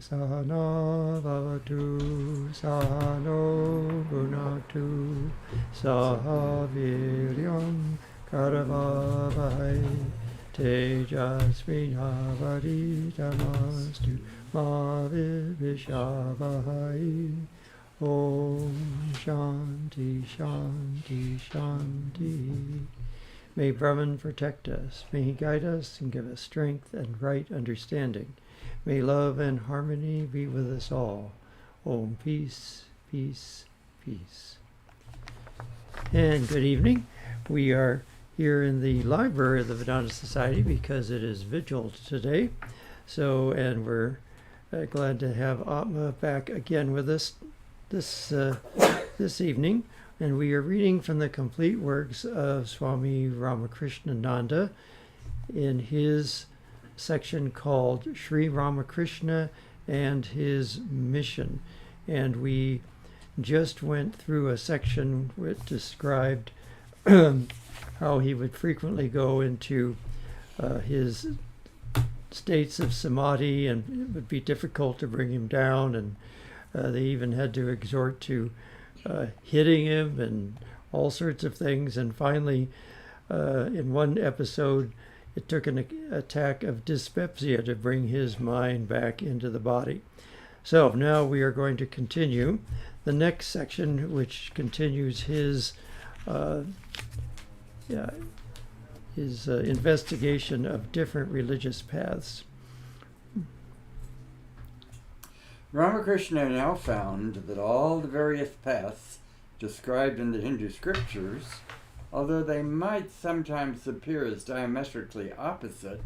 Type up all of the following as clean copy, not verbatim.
Sahana Bhavatu Sahano Bhunaktu Sahaviryam Karavavai Tejasvinavaditamastu Ma Vivishavahai. Om Shanti Shanti Shanti. May Brahman protect us. May he guide us and give us strength and right understanding. May love and harmony be with us all. Om peace, peace, peace. And good evening. We are here in the library of the Vedanta Society because it is vigil today. And we're glad to have Atma back again with us this evening. And we are reading from the complete works of Swami Ramakrishnananda in his section called Sri Ramakrishna and His Mission. And we just went through a section which described how he would frequently go into his states of samadhi, and it would be difficult to bring him down, and they even had to exhort to hitting him and all sorts of things. And finally, in one episode, it took an attack of dyspepsia to bring his mind back into the body. So now we are going to continue the next section, which continues his investigation of different religious paths. Ramakrishna now found that all the various paths described in the Hindu scriptures, although they might sometimes appear as diametrically opposite,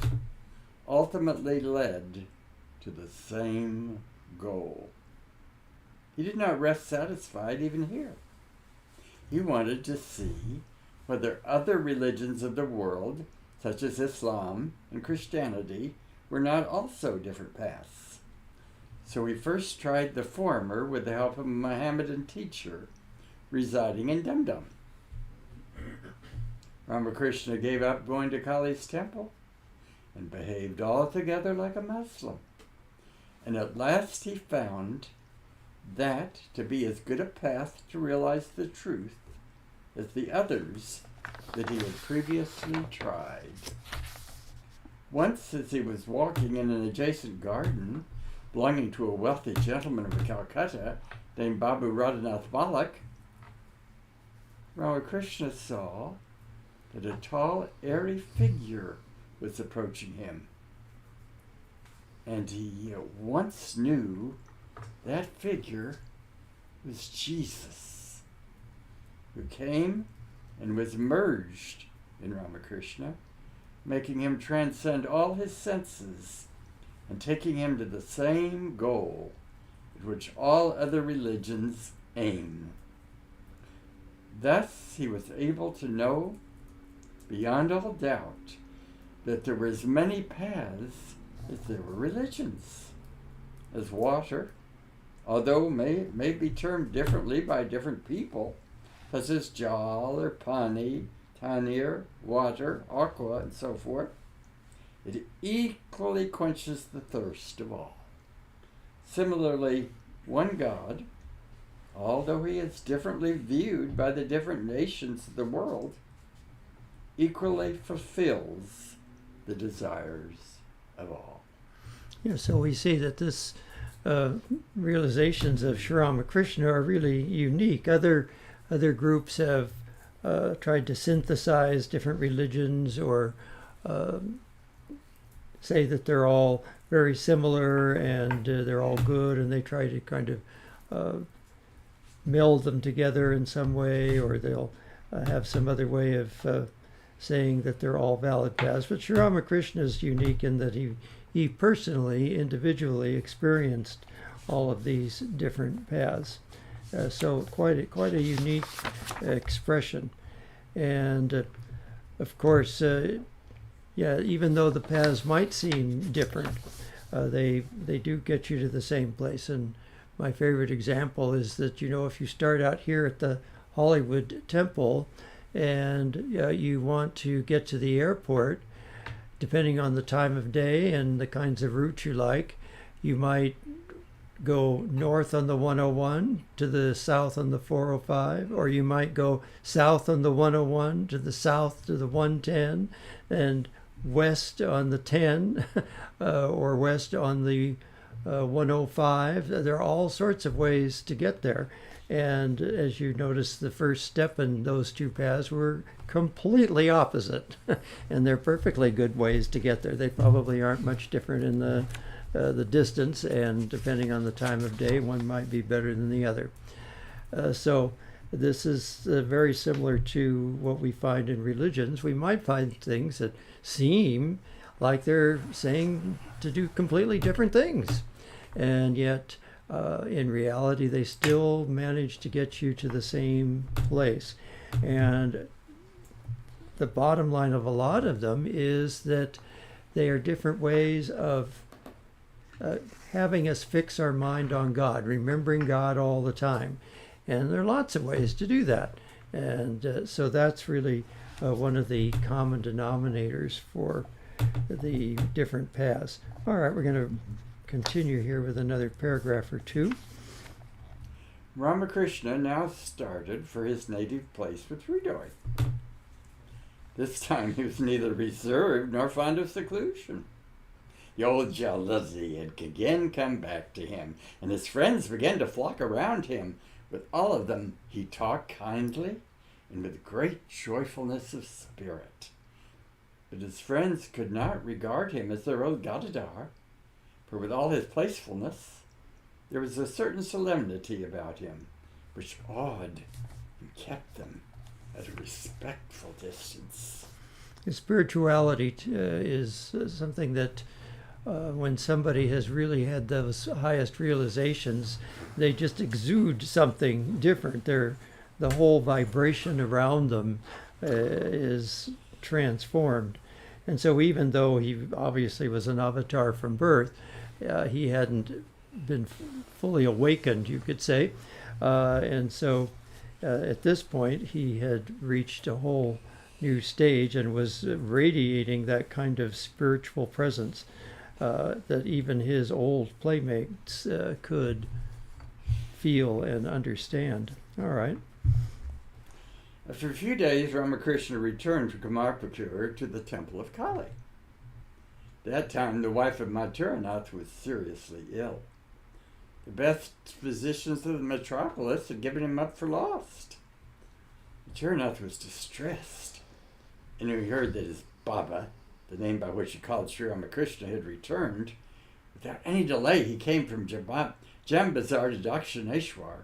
ultimately led to the same goal. He did not rest satisfied even here. He wanted to see whether other religions of the world, such as Islam and Christianity, were not also different paths. So he first tried the former with the help of a Mohammedan teacher residing in Dum-Dum. Ramakrishna gave up going to Kali's temple and behaved altogether like a Muslim. And at last he found that to be as good a path to realize the truth as the others that he had previously tried. Once, as he was walking in an adjacent garden belonging to a wealthy gentleman of Calcutta named Babu Radhanath Malak, Ramakrishna saw that a tall, airy figure was approaching him. And he at once knew that figure was Jesus, who came and was merged in Ramakrishna, making him transcend all his senses and taking him to the same goal at which all other religions aim. Thus he was able to know beyond all doubt that there were as many paths as there were religions, as water, although may be termed differently by different people, such as jal or pani, tanir, water, aqua, and so forth. It equally quenches the thirst of all. Similarly, one God, although he is differently viewed by the different nations of the world, equally fulfills the desires of all. Yeah, so we see that this realizations of Sri Ramakrishna are really unique. Other groups have tried to synthesize different religions or say that they're all very similar and they're all good, and they try to kind of meld them together in some way, or they'll have some other way of saying that they're all valid paths. But Sri Ramakrishna is unique in that he personally, individually experienced all of these different paths. So quite a unique expression. And of course, even though the paths might seem different, they do get you to the same place. And my favorite example is that, if you start out here at the Hollywood Temple and you want to get to the airport, depending on the time of day and the kinds of routes you like, you might go north on the 101 to the south on the 405, or you might go south on the 101 to the south to the 110, and west on the 10, or west on the 105. There are all sorts of ways to get there. And as you notice, the first step in those two paths were completely opposite. And they're perfectly good ways to get there. They probably aren't much different in the distance, and depending on the time of day, one might be better than the other. So this is very similar to what we find in religions. We might find things that seem like they're saying to do completely different things, and yet in reality they still manage to get you to the same place. And the bottom line of a lot of them is that they are different ways of having us fix our mind on God, remembering God all the time. And there are lots of ways to do that. And so that's really one of the common denominators for the different paths. All right, we're going to continue here with another paragraph or two. Ramakrishna now started for his native place with Hridoy. This time he was neither reserved nor fond of seclusion. The old jealousy had again come back to him, and his friends began to flock around him. With all of them he talked kindly and with great joyfulness of spirit. But his friends could not regard him as their old Gadadhar, for with all his playfulness, there was a certain solemnity about him which awed and kept them at a respectful distance. Spirituality is something that when somebody has really had those highest realizations, they just exude something different. The whole vibration around them is transformed. And so even though he obviously was an avatar from birth, he hadn't been fully awakened, you could say. And so at this point, he had reached a whole new stage and was radiating that kind of spiritual presence that even his old playmates could feel and understand. All right. After a few days, Ramakrishna returned from Kamarpur to the temple of Kali. At that time, the wife of Mathuranath was seriously ill. The best physicians of the metropolis had given him up for lost. Mathuranath was distressed, and when he heard that his Baba, the name by which he called Sri Ramakrishna, had returned, without any delay he came from Jambazar to Dakshineshwar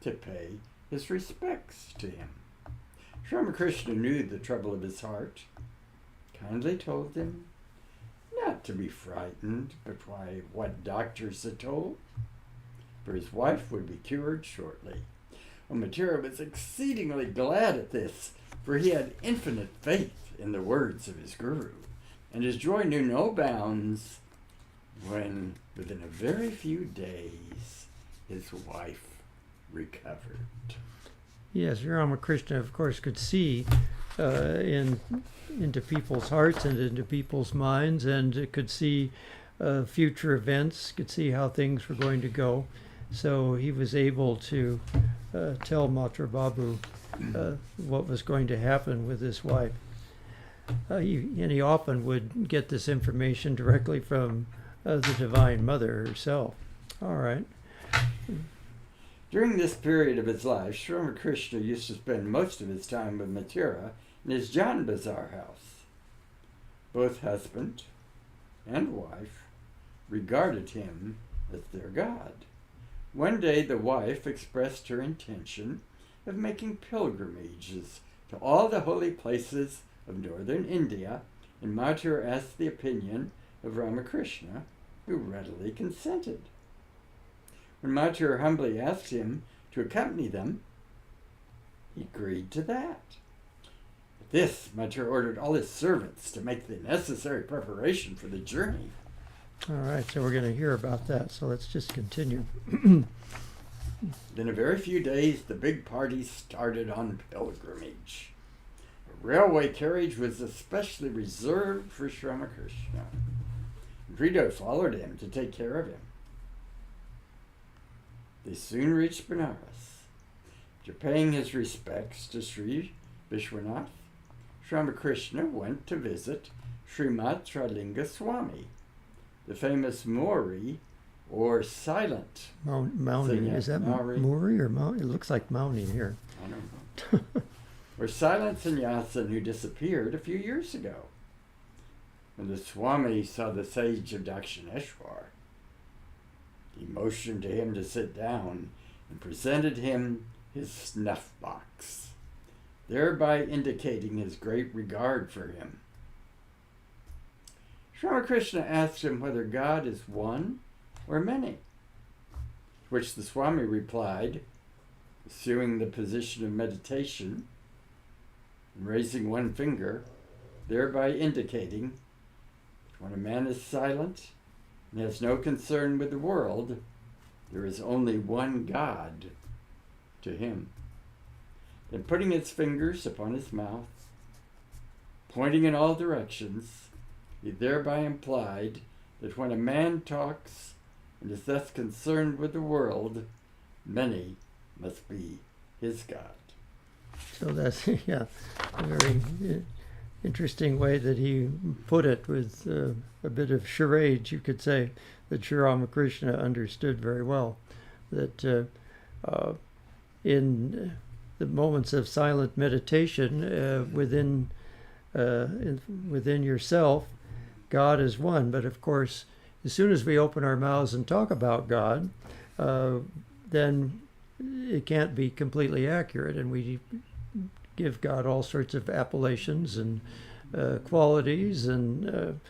to pay his respects to him. Sri Ramakrishna knew the trouble of his heart, kindly told him not to be frightened by what doctors had told, for his wife would be cured shortly. Well, Mathura was exceedingly glad at this, for he had infinite faith in the words of his guru, and his joy knew no bounds when, within a very few days, his wife recovered. Yes, Ramakrishna, of course, could see into people's hearts and into people's minds, and could see future events, could see how things were going to go. So he was able to tell Matra Babu what was going to happen with his wife. He often would get this information directly from the Divine Mother herself. All right. During this period of his life, Sri Ramakrishna used to spend most of his time with Mathura in his Jan Bazar house. Both husband and wife regarded him as their god. One day the wife expressed her intention of making pilgrimages to all the holy places of northern India, and Mathura asked the opinion of Ramakrishna, who readily consented. When Mathura humbly asked him to accompany them, he agreed to that. At this, Mathura ordered all his servants to make the necessary preparation for the journey. All right, so we're going to hear about that, so let's just continue. In a very few days, the big party started on pilgrimage. A railway carriage was especially reserved for Sri Ramakrishna. Hridoy followed him to take care of him. They soon reached Benares. After paying his respects to Sri Vishwanath, Ramakrishna went to visit Srimad Trilinga Swami, the famous Mauri, or silent. Mounting. Is that Mauri or Mount? It looks like mounting here. I don't know. Or silent sannyasin who disappeared a few years ago. When the Swami saw the sage of Dakshineshwar, he motioned to him to sit down and presented him his snuff box, thereby indicating his great regard for him. Ramakrishna asked him whether God is one or many, to which the Swami replied, assuming the position of meditation and raising one finger, thereby indicating that when a man is silent and has no concern with the world, there is only one God to him. Then putting his fingers upon his mouth, pointing in all directions, he thereby implied that when a man talks and is thus concerned with the world, many must be his God. So that's, yeah, a very interesting way that he put it, with a bit of charade, you could say, that Sri Ramakrishna understood very well. That in the moments of silent meditation within yourself, God is one. But of course, as soon as we open our mouths and talk about God, then it can't be completely accurate, and we give God all sorts of appellations and qualities and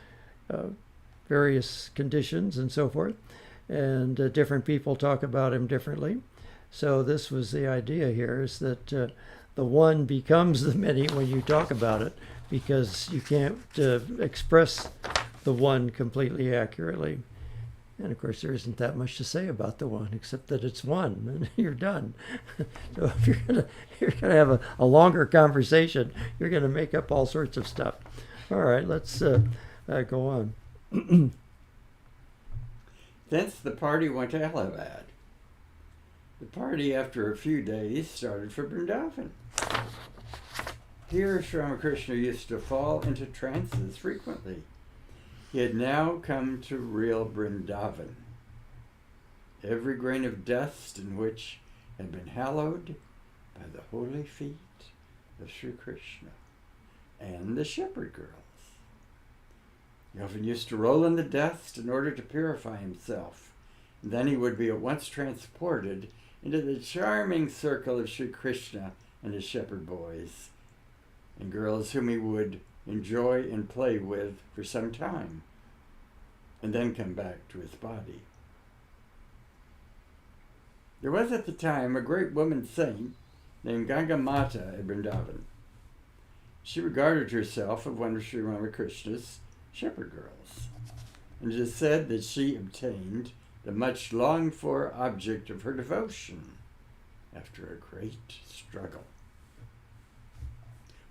various conditions and so forth, and different people talk about him differently. So this was the idea here, is that the one becomes the many when you talk about it, because you can't express the one completely accurately. And of course, there isn't that much to say about the one, except that it's one, and you're done. So if you're gonna have a longer conversation, you're gonna make up all sorts of stuff. All right, let's go on. Thence the party went to Allahabad. The party, after a few days, started for Vrindavan. Here, Sri Ramakrishna used to fall into trances frequently. He had now come to real Vrindavan, every grain of dust in which had been hallowed by the holy feet of Sri Krishna and the shepherd girls. He often used to roll in the dust in order to purify himself, and then he would be at once transported into the charming circle of Sri Krishna and his shepherd boys and girls, whom he would enjoy and play with for some time, and then come back to his body. There was at the time a great woman saint named Ganga Mata at Vrindavan. She regarded herself as one of Sri Ramakrishna's shepherd girls, and it is said that she obtained the much longed for object of her devotion after a great struggle.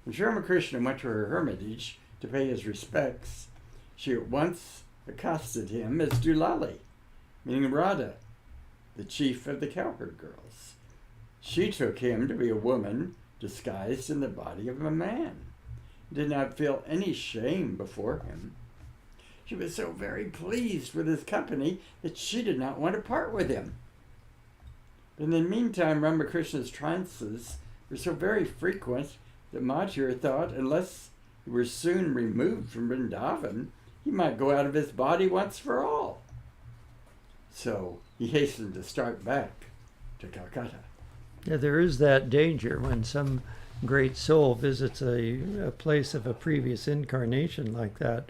When Sri Ramakrishna went to her hermitage to pay his respects, she at once accosted him as Dulali, meaning Radha, the chief of the cowherd girls. She took him to be a woman disguised in the body of a man, and did not feel any shame before him. She was so very pleased with his company that she did not want to part with him. But in the meantime, Ramakrishna's trances were so very frequent that Mathur thought unless he were soon removed from Vrindavan, he might go out of his body once for all. So he hastened to start back to Calcutta. Yeah, there is that danger when some great soul visits a place of a previous incarnation like that.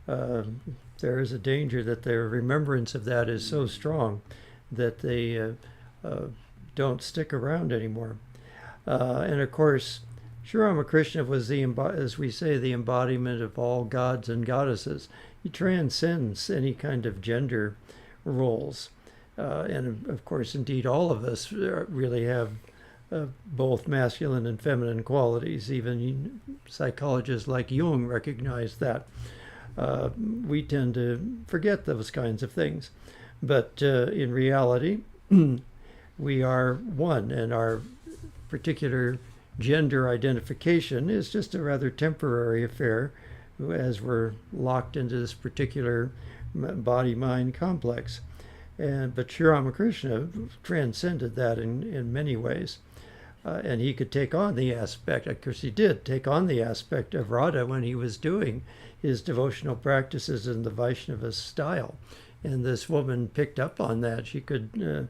There is a danger that their remembrance of that is so strong that they don't stick around anymore. And of course, Sri Ramakrishna was as we say, the embodiment of all gods and goddesses. He transcends any kind of gender roles. And of course, indeed, all of us really have both masculine and feminine qualities. Even psychologists like Jung recognize that. We tend to forget those kinds of things. But in reality, we are one, and our particular gender identification is just a rather temporary affair as we're locked into this particular body-mind complex. But Sri Ramakrishna transcended that in many ways. And he could take on the aspect, of course he did take on the aspect of Radha when he was doing his devotional practices in the Vaishnava style. And this woman picked up on that. She could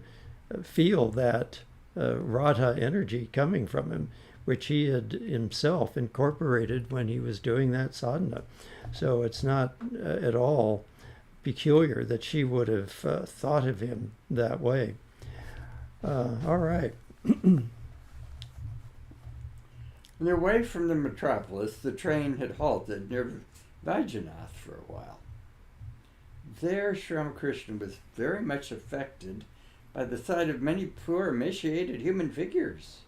feel that Radha energy coming from him, which he had himself incorporated when he was doing that sadhana. So it's not at all peculiar that she would have thought of him that way. All right. On their way from the metropolis, the train had halted near Vajanath for a while. There, Sri Ramakrishna was very much affected by the sight of many poor, emaciated human figures.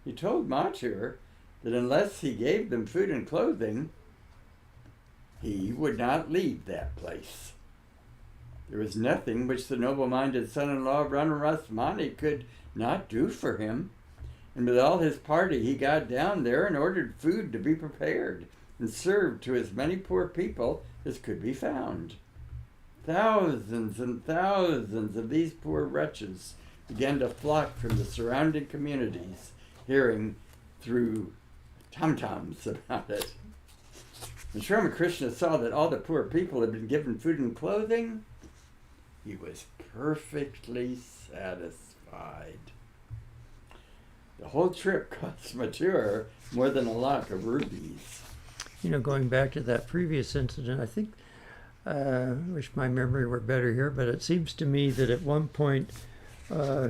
He told Mathur that unless he gave them food and clothing, he would not leave that place. There was nothing which the noble-minded son-in-law of Ramarasmani could not do for him. And with all his party, he got down there and ordered food to be prepared and served to as many poor people as could be found. Thousands and thousands of these poor wretches began to flock from the surrounding communities, hearing through tom-toms about it. When Sri Ramakrishna saw that all the poor people had been given food and clothing, he was perfectly satisfied. The whole trip cost Mathur more than a lakh of rupees. You know, going back to that previous incident, I think, wish my memory were better here, but it seems to me that at one point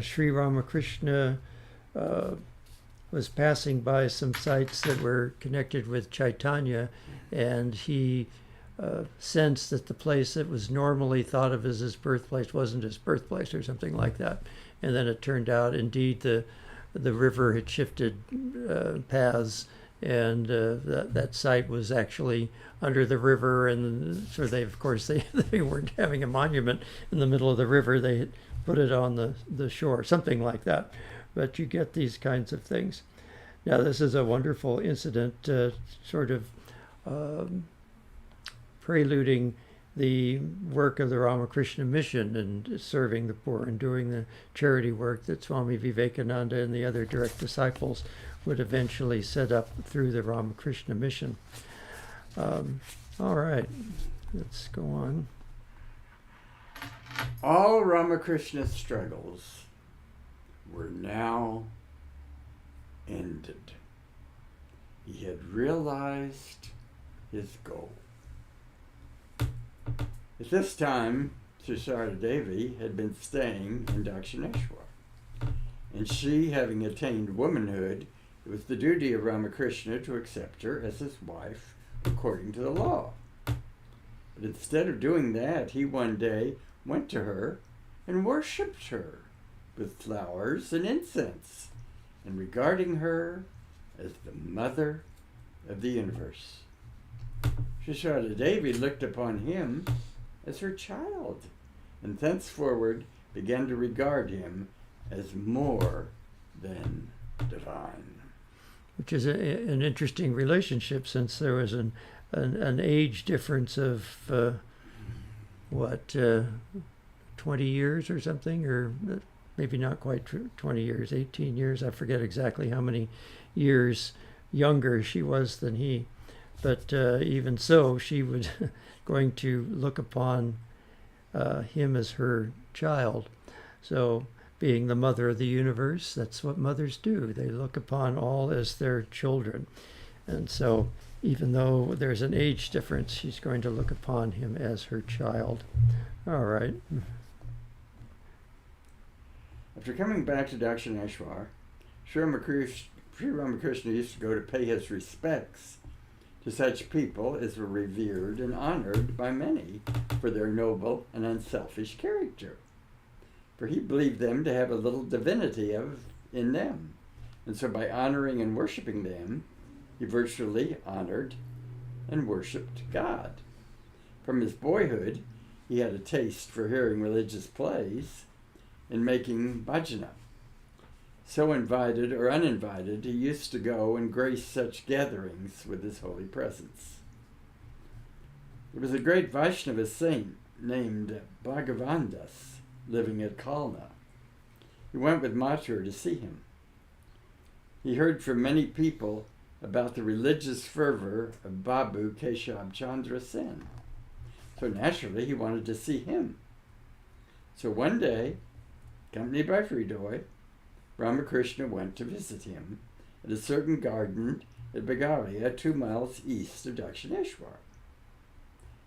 Sri Ramakrishna was passing by some sites that were connected with Chaitanya, and he sensed that the place that was normally thought of as his birthplace wasn't his birthplace or something like that. And then it turned out, indeed, the river had shifted paths, and that site was actually under the river. And so they weren't having a monument in the middle of the river. They had put it on the shore, something like that. But you get these kinds of things. Now, this is a wonderful incident, sort of preluding the work of the Ramakrishna mission and serving the poor and doing the charity work that Swami Vivekananda and the other direct disciples would eventually set up through the Ramakrishna mission. All right, let's go on. All Ramakrishna's struggles were now ended. He had realized his goal. At this time, Sri Devi had been staying in Dakshineshwar, and she, having attained womanhood, it was the duty of Ramakrishna to accept her as his wife according to the law. But instead of doing that, he one day went to her and worshipped her with flowers and incense, and regarding her as the mother of the universe. Sri Devi looked upon him as her child, and thenceforward began to regard him as more than divine. Which is an interesting relationship, since there was an age difference of 20 years or something, or maybe not quite 20 years, 18 years. I forget exactly how many years younger she was than he. But even so, she was going to look upon him as her child. So, being the mother of the universe, that's what mothers do. They look upon all as their children. And so, even though there's an age difference, she's going to look upon him as her child. All right. After coming back to Dakshineshwar, Sri Ramakrishna used to go to pay his respects to such people as were revered and honored by many for their noble and unselfish character. For he believed them to have a little divinity in them, and so by honoring and worshiping them, he virtually honored and worshipped God. From his boyhood, he had a taste for hearing religious plays and making bhajana. So invited or uninvited, he used to go and grace such gatherings with his holy presence. There was a great Vaishnava saint named Bhagavandas living at Kalna. He went with Mathur to see him. He heard from many people about the religious fervor of Babu Keshab Chandra Sen. So naturally, he wanted to see him. So one day, accompanied by Fridoy, Ramakrishna went to visit him at a certain garden at Bagaria, 2 miles east of Dakshineshwar.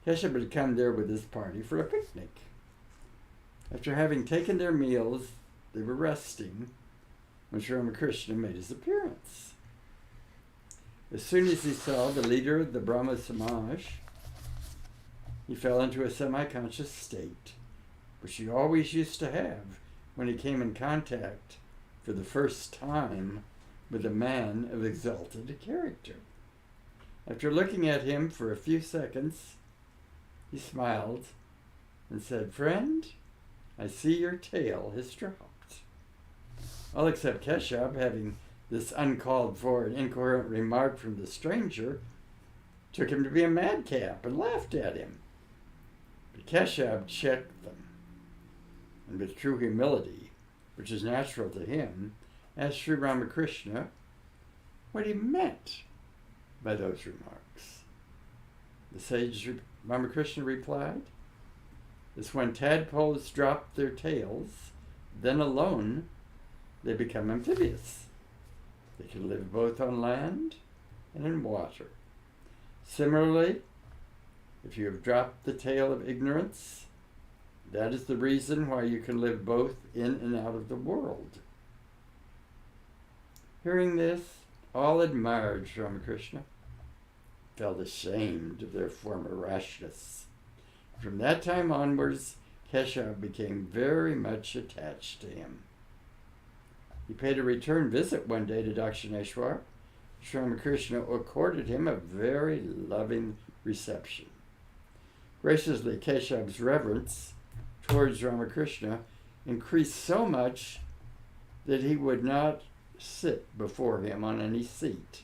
Keshab had come there with his party for a picnic. After having taken their meals, they were resting when Sri Ramakrishna made his appearance. As soon as he saw the leader of the Brahma Samaj, he fell into a semi-conscious state, which he always used to have when he came in contact for the first time with a man of exalted character. After looking at him for a few seconds, he smiled and said, "Friend, I see your tail has dropped." All except Keshab, having this uncalled for and incoherent remark from the stranger, took him to be a madcap and laughed at him. But Keshab checked them, and with true humility, which is natural to him, asked Sri Ramakrishna what he meant by those remarks. The sage Ramakrishna replied, "It's when tadpoles drop their tails, then alone they become amphibious. They can live both on land and in water. Similarly, if you have dropped the tail of ignorance, that is the reason why you can live both in and out of the world." Hearing this, all admired Sri Ramakrishna, felt ashamed of their former rashness. From that time onwards, Keshab became very much attached to him. He paid a return visit one day to Dakshineshwar. Sri Ramakrishna accorded him a very loving reception. Graciously, Keshab's reverence towards Ramakrishna increased so much that he would not sit before him on any seat,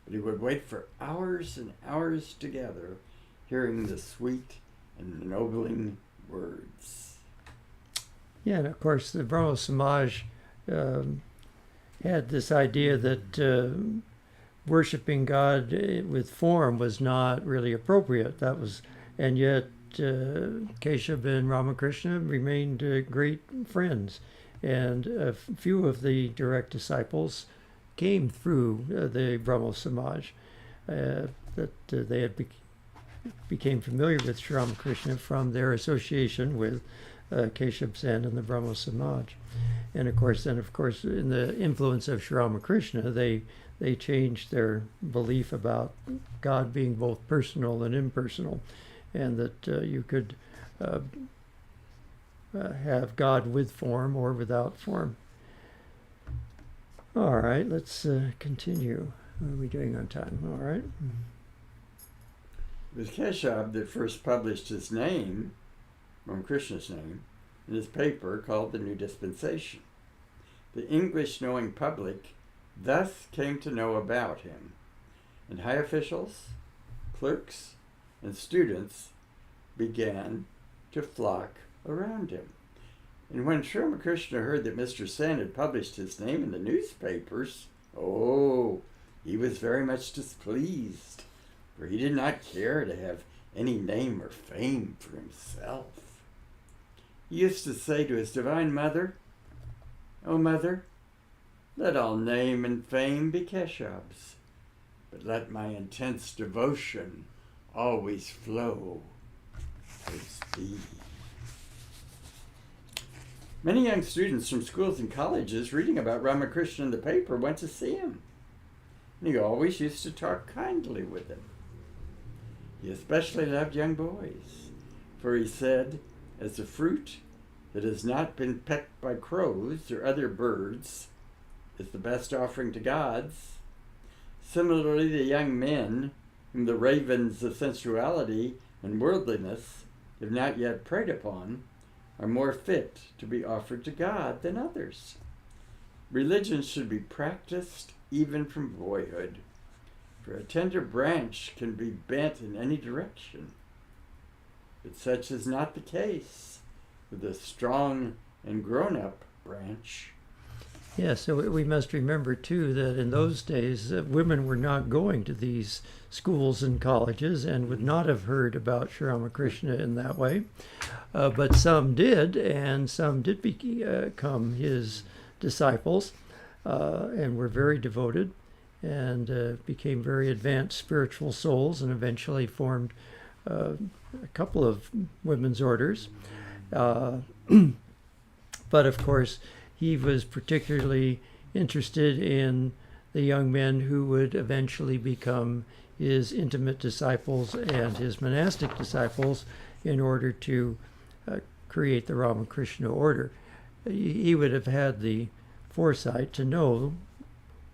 but he would wait for hours and hours together, hearing the sweet and ennobling words. Yeah, and of course the Brahmo Samaj had this idea that worshiping God with form was not really appropriate. That was, and yet Keshab and Ramakrishna remained great friends, and a few of the direct disciples came through the Brahmo Samaj. That they had became familiar with Sri Ramakrishna from their association with Keshab Sen and the Brahmo Samaj. And of course, in the influence of Sri Ramakrishna, they changed their belief about God being both personal and impersonal, and that you could have God with form or without form. All right, let's continue. What are we doing on time? All right. It was Keshab that first published his name, Ramakrishna's name, in his paper called The New Dispensation. The English-knowing public thus came to know about him, and high officials, clerks, and students began to flock around him. And when Sri Ramakrishna heard that Mr. Sen had published his name in the newspapers, he was very much displeased, for he did not care to have any name or fame for himself. He used to say to his Divine Mother, "O Mother, let all name and fame be Keshab's, but let my intense devotion always flow towards thee." Many young students from schools and colleges reading about Ramakrishna in the paper went to see him, and he always used to talk kindly with them. He especially loved young boys, for he said, as a fruit that has not been pecked by crows or other birds is the best offering to gods, similarly the young men whom the ravens of sensuality and worldliness have not yet preyed upon are more fit to be offered to God than others. religion should be practiced even from boyhood, for a tender branch can be bent in any direction. But such is not the case with a strong and grown-up branch. Yeah, so we must remember too that in those days women were not going to these schools and colleges and would not have heard about Sri Ramakrishna in that way. But some did, and some did become his disciples and were very devoted and became very advanced spiritual souls and eventually formed a couple of women's orders. But of course, he was particularly interested in the young men who would eventually become his intimate disciples and his monastic disciples in order to create the Ramakrishna order. He would have had the foresight to know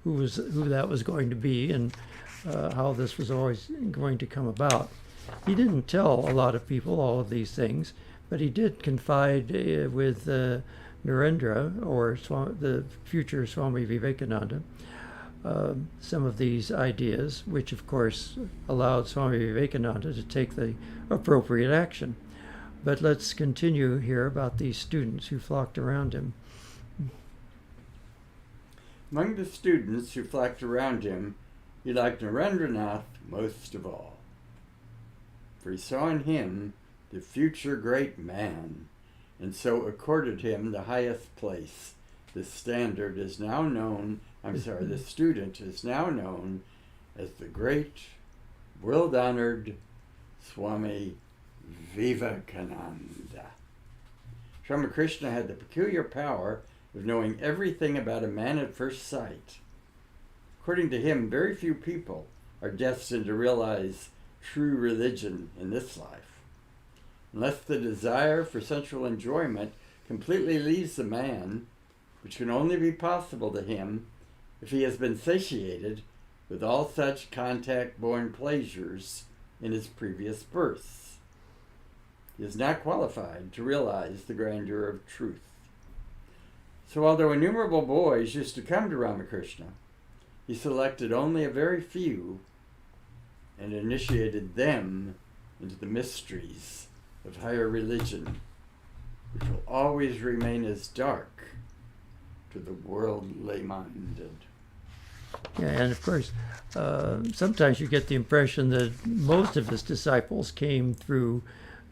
who that was going to be and how this was always going to come about. He didn't tell a lot of people all of these things, but he did confide with Narendra, or the future Swami Vivekananda, some of these ideas, which of course allowed Swami Vivekananda to take the appropriate action. But let's continue here about these students who flocked around him. Among the students who flocked around him, he liked Narendranath most of all, for he saw in him the future great man, and so accorded him the highest place. The student is now known as the great, world-honored Swami Vivekananda. Ramakrishna had the peculiar power of knowing everything about a man at first sight. According to him, very few people are destined to realize true religion in this life, unless the desire for sensual enjoyment completely leaves the man, which can only be possible to him if he has been satiated with all such contact-born pleasures in his previous births. He is not qualified to realize the grandeur of truth. So although innumerable boys used to come to Ramakrishna, he selected only a very few and initiated them into the mysteries of higher religion, which will always remain as dark to the worldly minded. Yeah, and of course, sometimes you get the impression that most of his disciples came through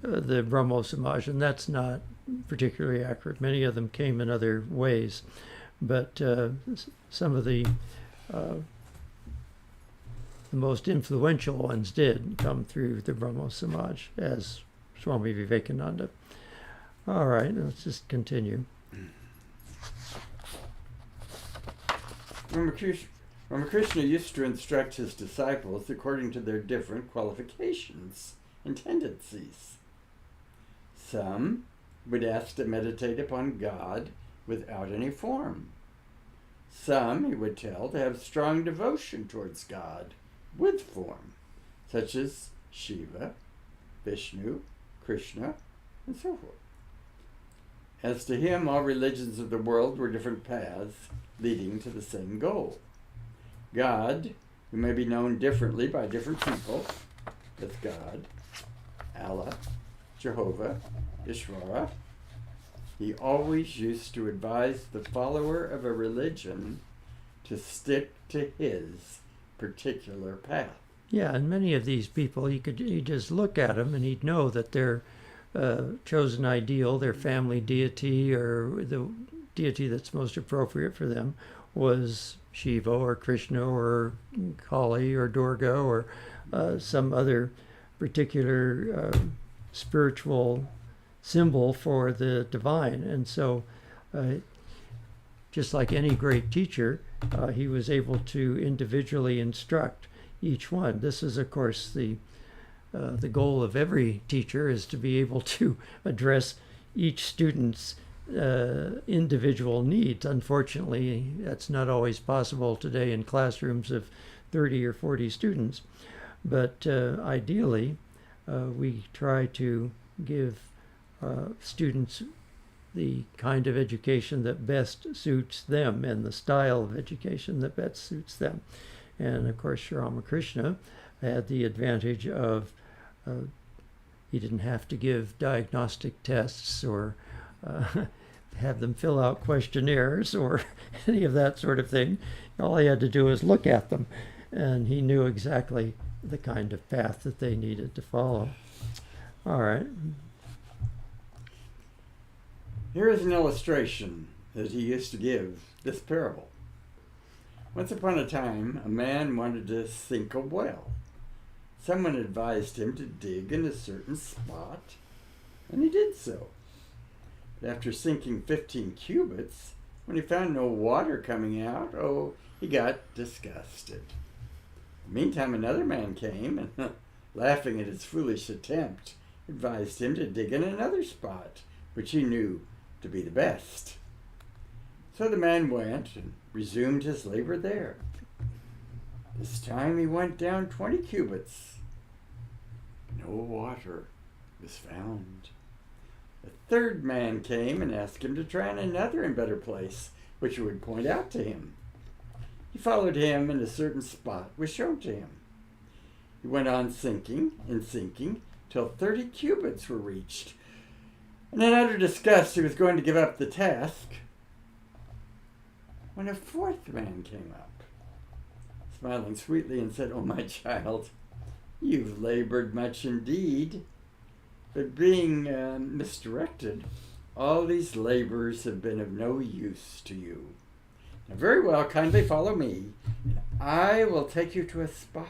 the Brahmo Samaj, and that's not particularly accurate. Many of them came in other ways, but some of the most influential ones did come through the Brahmo Samaj, as Swami Vivekananda. All right, let's just continue. Ramakrishna used to instruct his disciples according to their different qualifications and tendencies. Some would ask to meditate upon God without any form. Some, he would tell, to have strong devotion towards God with form, such as Shiva, Vishnu, Krishna, and so forth. As to him, all religions of the world were different paths leading to the same goal. God, who may be known differently by different people, as God, Allah, Jehovah, Ishvara, he always used to advise the follower of a religion to stick to his particular path. Yeah, and many of these people, he'd just look at them and he'd know that their chosen ideal, their family deity, or the deity that's most appropriate for them was Shiva or Krishna or Kali or Durga or some other particular spiritual symbol for the divine. And so just like any great teacher, he was able to individually instruct each one. This is, of course, the goal of every teacher, is to be able to address each student's individual needs. Unfortunately, that's not always possible today in classrooms of 30 or 40 students. But ideally, we try to give students the kind of education that best suits them and the style of education that best suits them. And of course, Ramakrishna had the advantage of he didn't have to give diagnostic tests or have them fill out questionnaires or any of that sort of thing. All he had to do was look at them, and he knew exactly the kind of path that they needed to follow. All right. Here is an illustration that he used to give this parable. Once upon a time, a man wanted to sink a well. Someone advised him to dig in a certain spot, and he did so. But after sinking 15 cubits, when he found no water coming out, he got disgusted. Meantime, another man came and, laughing at his foolish attempt, advised him to dig in another spot, which he knew to be the best. So the man went and resumed his labor there. This time he went down 20 cubits. No water was found. A third man came and asked him to try on another and better place, which he would point out to him. He followed him, and a certain spot was shown to him. He went on sinking and sinking till 30 cubits were reached. And in utter disgust, he was going to give up the task when a fourth man came up, smiling sweetly, and said, "Oh, my child, you've labored much indeed, but being misdirected, all these labors have been of no use to you. Now, very well, kindly follow me, and I will take you to a spot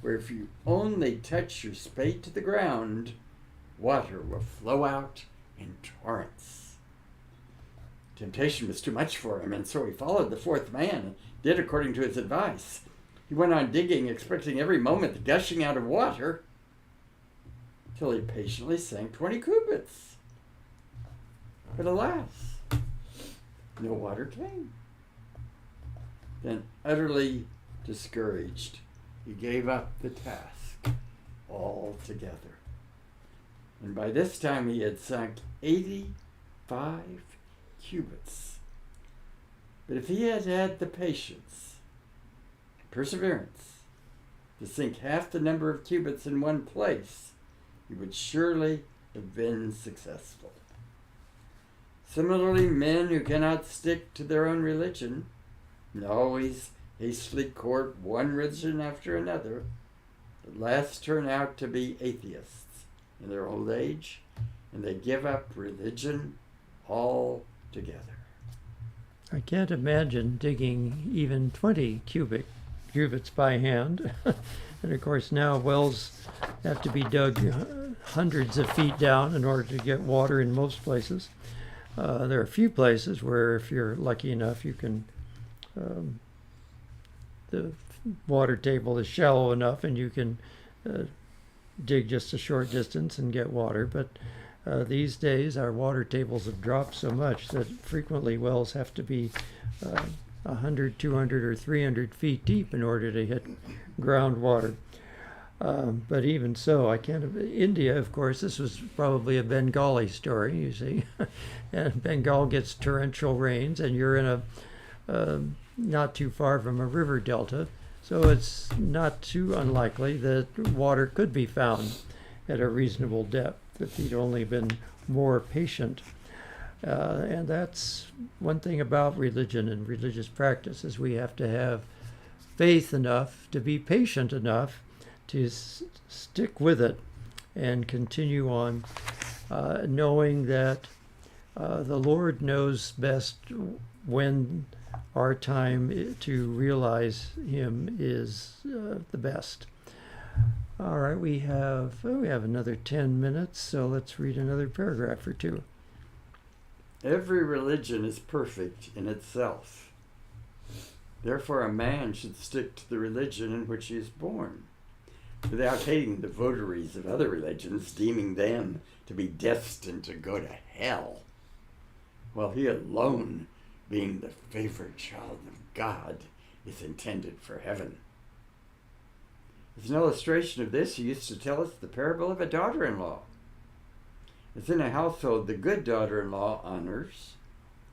where if you only touch your spade to the ground, water will flow out in torrents." Temptation was too much for him, and so he followed the fourth man and did according to his advice. He went on digging, expecting every moment the gushing out of water, till he patiently sank 20 cubits. But alas, no water came. Then, utterly discouraged, he gave up the task altogether. And by this time he had sunk 85 cubits. But if he had had the patience, perseverance, to sink half the number of cubits in one place, he would surely have been successful. Similarly, men who cannot stick to their own religion and always hastily court one religion after another, at last turn out to be atheists in their old age, and they give up religion altogether. I can't imagine digging even 20 cubits by hand. And of course now wells have to be dug hundreds of feet down in order to get water in most places. There are a few places where if you're lucky enough you can, the water table is shallow enough and you can dig just a short distance and get water. But these days our water tables have dropped so much that frequently wells have to be 100, 200, or 300 feet deep in order to hit groundwater. But even so, India, of course, this was probably a Bengali story, you see. And Bengal gets torrential rains, and you're in a not too far from a river delta, so it's not too unlikely that water could be found at a reasonable depth if he'd only been more patient. And that's one thing about religion and religious practice, is we have to have faith enough to be patient enough to stick with it and continue on, knowing that the Lord knows best when our time to realize Him is the best. All right, we have another 10 minutes, so let's read another paragraph or two. Every religion is perfect in itself. Therefore, a man should stick to the religion in which he is born, without hating the votaries of other religions, deeming them to be destined to go to hell, while he alone, being the favored child of God, is intended for heaven. As an illustration of this, he used to tell us the parable of a daughter-in-law. as in a household the good daughter-in-law honors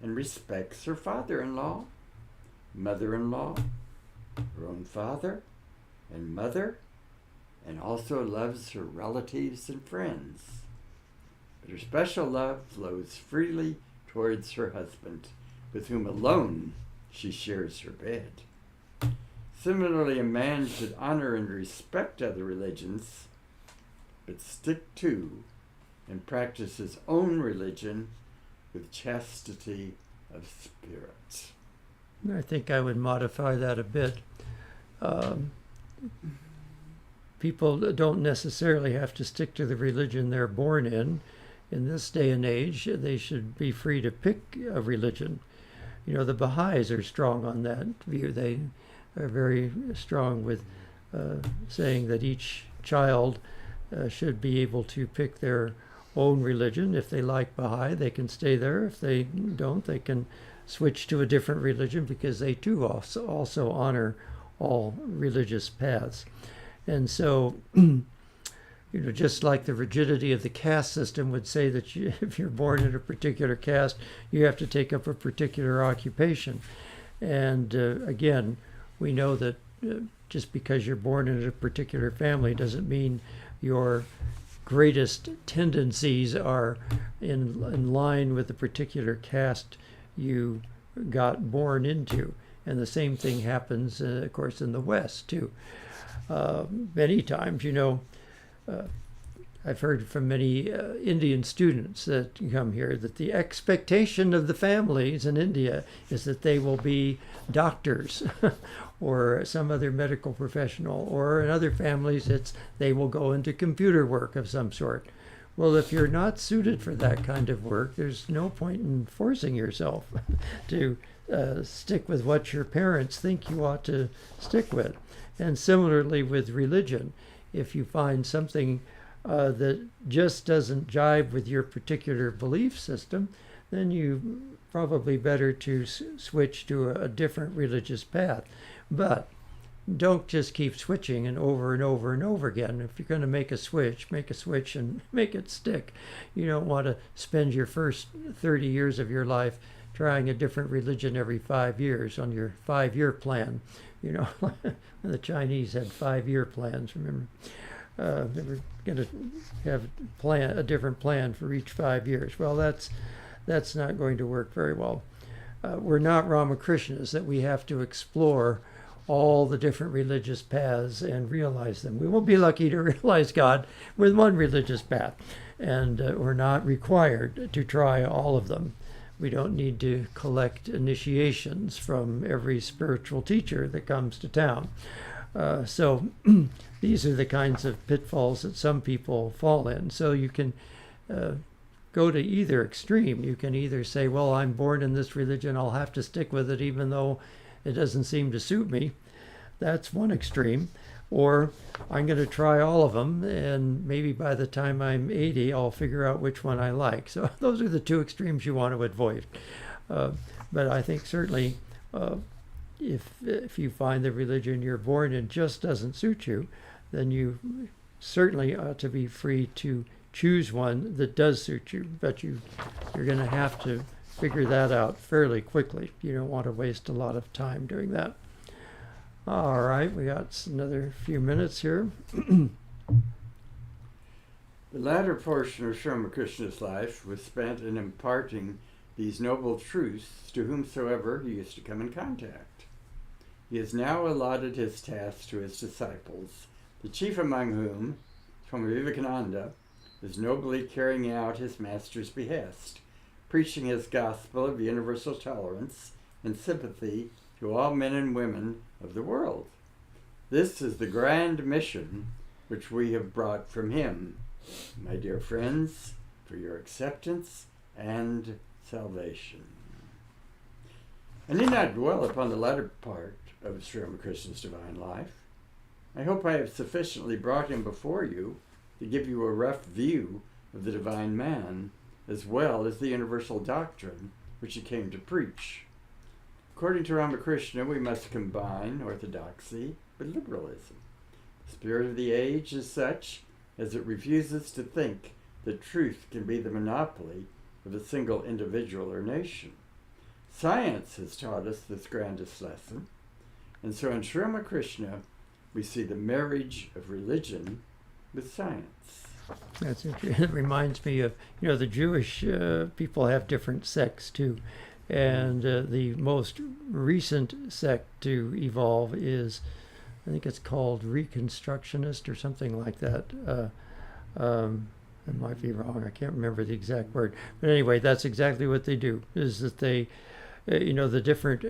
and respects her father-in-law, mother-in-law, her own father and mother, and also loves her relatives and friends. But her special love flows freely towards her husband, with whom alone she shares her bed. Similarly, a man should honor and respect other religions, but stick to and practice his own religion with chastity of spirit. I think I would modify that a bit. People don't necessarily have to stick to the religion they're born in. In this day and age, they should be free to pick a religion. You know, the Baha'is are strong on that view. They are very strong with saying that each child should be able to pick their own religion. If they like Baha'i, they can stay there. If they don't, they can switch to a different religion, because they too also honor all religious paths. And so, you know, just like the rigidity of the caste system would say that if you're born in a particular caste, you have to take up a particular occupation. And again, we know that just because you're born in a particular family doesn't mean your greatest tendencies are in line with the particular caste you got born into. And the same thing happens, of course, in the West, too. Many times, you know, I've heard from many Indian students that come here that the expectation of the families in India is that they will be doctors or some other medical professional, or in other families they will go into computer work of some sort. Well, if you're not suited for that kind of work, there's no point in forcing yourself to stick with what your parents think you ought to stick with. And similarly with religion, if you find something that just doesn't jive with your particular belief system, then you probably better to switch to a different religious path. But don't just keep switching and over and over again. If you're going to make a switch and make it stick. You don't want to spend your first 30 years of your life trying a different religion every 5 years on your 5-year plan. You know, the Chinese had 5-year plans, remember? They were going to have a different plan for each 5 years. Well, that's not going to work very well. We're not Ramakrishnas that we have to explore all the different religious paths and realize them. We will be lucky to realize God with one religious path, and we're not required to try all of them. We don't need to collect initiations from every spiritual teacher that comes to town. So these are the kinds of pitfalls that some people fall in. So you can go to either extreme. You can either say, well, I'm born in this religion, I'll have to stick with it even though it doesn't seem to suit me. That's one extreme. Or I'm going to try all of them, and maybe by the time I'm 80, I'll figure out which one I like. So those are the two extremes you want to avoid. But I think certainly if you find the religion you're born in just doesn't suit you, then you certainly ought to be free to choose one that does suit you. But you're going to have to figure that out fairly quickly. You don't want to waste a lot of time doing that. All right, we got another few minutes here. The latter portion of Ramakrishna's life was spent in imparting these noble truths to whomsoever he used to come in contact. He has now allotted his tasks to his disciples, the chief among whom, Swami Vivekananda, is nobly carrying out his master's behest, preaching his gospel of universal tolerance and sympathy to all men and women of the world. This is the grand mission which we have brought from him, my dear friends, for your acceptance and salvation. I need not dwell upon the latter part of Sri Ramakrishna's divine life. I hope I have sufficiently brought him before you to give you a rough view of the divine man, as well as the universal doctrine which he came to preach. According to Ramakrishna, we must combine orthodoxy with liberalism. The spirit of the age is such as it refuses to think that truth can be the monopoly of a single individual or nation. Science has taught us this grandest lesson, and so in Sri Ramakrishna we see the marriage of religion with science. That's interesting. It reminds me of, the Jewish people have different sects too. And the most recent sect to evolve is, I think it's called Reconstructionist or something like that. I might be wrong. I can't remember the exact word. But anyway, that's exactly what they do, is that they, the different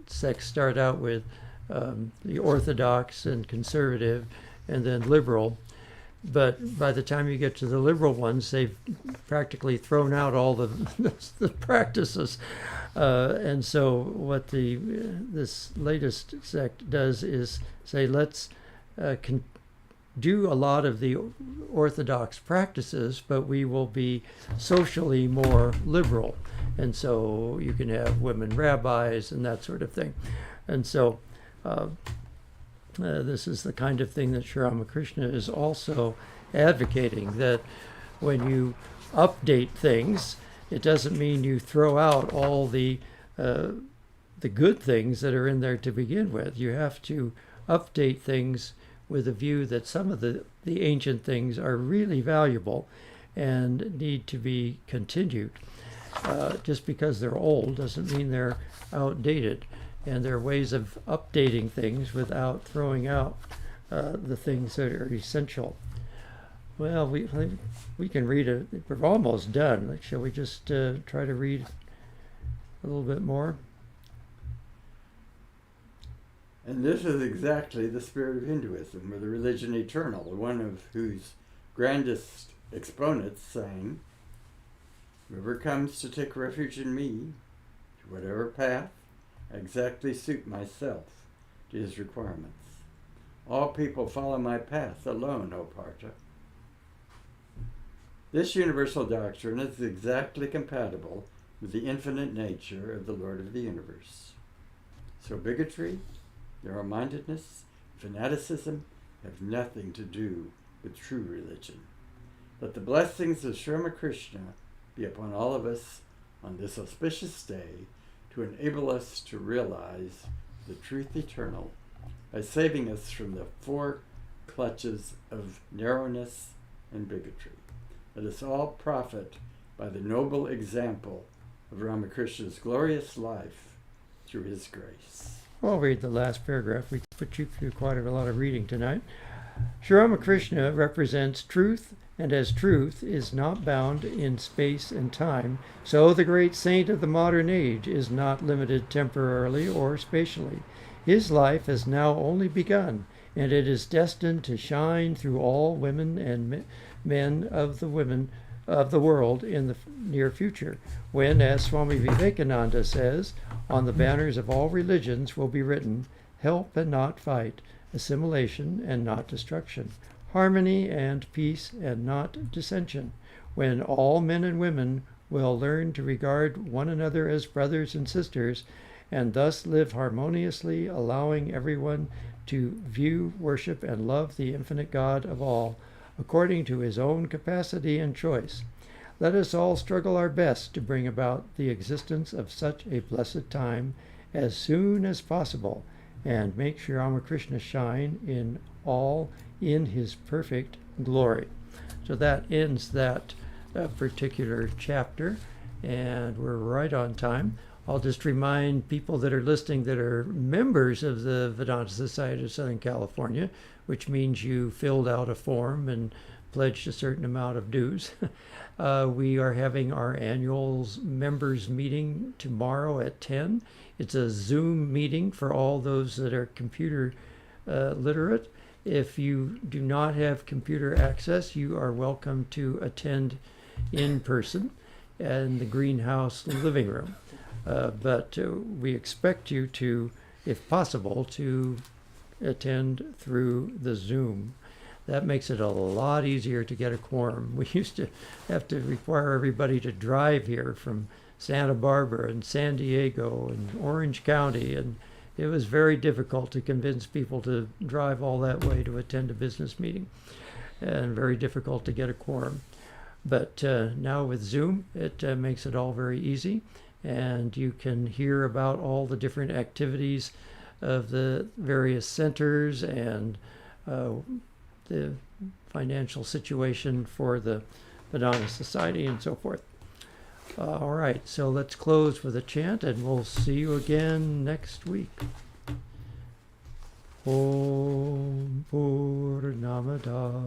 sects start out with the Orthodox and conservative and then liberal. But by the time you get to the liberal ones, they've practically thrown out all the practices. And so what this latest sect does is say, let's do a lot of the Orthodox practices, but we will be socially more liberal. And so you can have women rabbis and that sort of thing. And so this is the kind of thing that Sri Ramakrishna is also advocating, that when you update things, it doesn't mean you throw out all the good things that are in there to begin with. You have to update things with a view that some of the ancient things are really valuable and need to be continued. Just because they're old doesn't mean they're outdated. And there are ways of updating things without throwing out the things that are essential. Well, we can read it. We're almost done. Shall we just try to read a little bit more? And this is exactly the spirit of Hinduism, or the religion eternal, one of whose grandest exponents sang, "Whoever comes to take refuge in me, to whatever path, I exactly suit myself to his requirements. All people follow my path alone, O Partha." This universal doctrine is exactly compatible with the infinite nature of the Lord of the universe. So bigotry, narrow-mindedness, fanaticism have nothing to do with true religion. Let the blessings of Sri Ramakrishna be upon all of us on this auspicious day, to enable us to realize the truth eternal by saving us from the four clutches of narrowness and bigotry. Let us all profit by the noble example of Ramakrishna's glorious life through his grace. I'll read the last paragraph. We put you through quite a lot of reading tonight. Sri Ramakrishna represents truth, and as truth is not bound in space and time, so the great saint of the modern age is not limited temporarily or spatially. His life has now only begun, and it is destined to shine through all women and men of the world in the near future, when, as Swami Vivekananda says, on the banners of all religions will be written, "Help and not fight, assimilation and not destruction, harmony and peace and not dissension," when all men and women will learn to regard one another as brothers and sisters, and thus live harmoniously, allowing everyone to view, worship, and love the infinite God of all, according to his own capacity and choice. Let us all struggle our best to bring about the existence of such a blessed time as soon as possible, and make Sri Ramakrishna shine in all in his perfect glory. So that ends that particular chapter, and we're right on time. I'll just remind people that are listening that are members of the Vedanta Society of Southern California, which means you filled out a form and pledged a certain amount of dues. We are having our annual members meeting tomorrow at 10. It's a Zoom meeting for all those that are computer literate. If you do not have computer access, you are welcome to attend in person in the greenhouse living room. But we expect you to, if possible, to attend through the Zoom. That makes it a lot easier to get a quorum. We used to have to require everybody to drive here from Santa Barbara and San Diego and Orange County, and it was very difficult to convince people to drive all that way to attend a business meeting, and very difficult to get a quorum. But now with Zoom, it makes it all very easy, and you can hear about all the different activities of the various centers and the financial situation for the Vedanta Society and so forth. All right, so let's close with a chant, and we'll see you again next week. Om Purnamada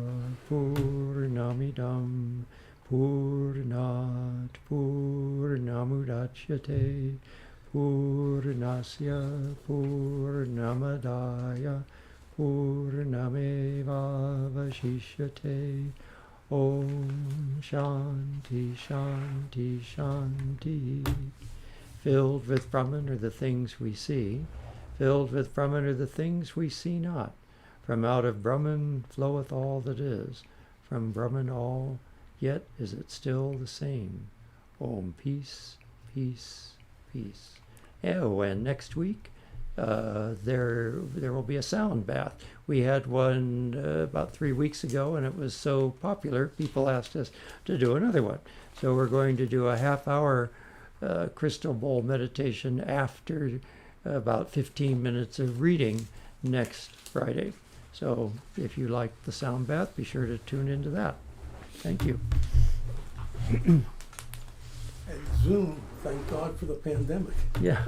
Purnamidam Purnat Purnamudachyate Purnasya Purnamadaya Purnameva Vashishyate. Om Shanti Shanti Shanti. Filled with Brahman are the things we see. Filled with Brahman are the things we see not. From out of Brahman floweth all that is. From Brahman all, yet is it still the same. Om, peace, peace, peace. Oh, and next week there will be a sound bath. We had one about 3 weeks ago, and it was so popular, people asked us to do another one. So we're going to do a half-hour crystal bowl meditation after about 15 minutes of reading next Friday. So if you like the sound bath, be sure to tune into that. Thank you. And Zoom, thank God for the pandemic. Yeah.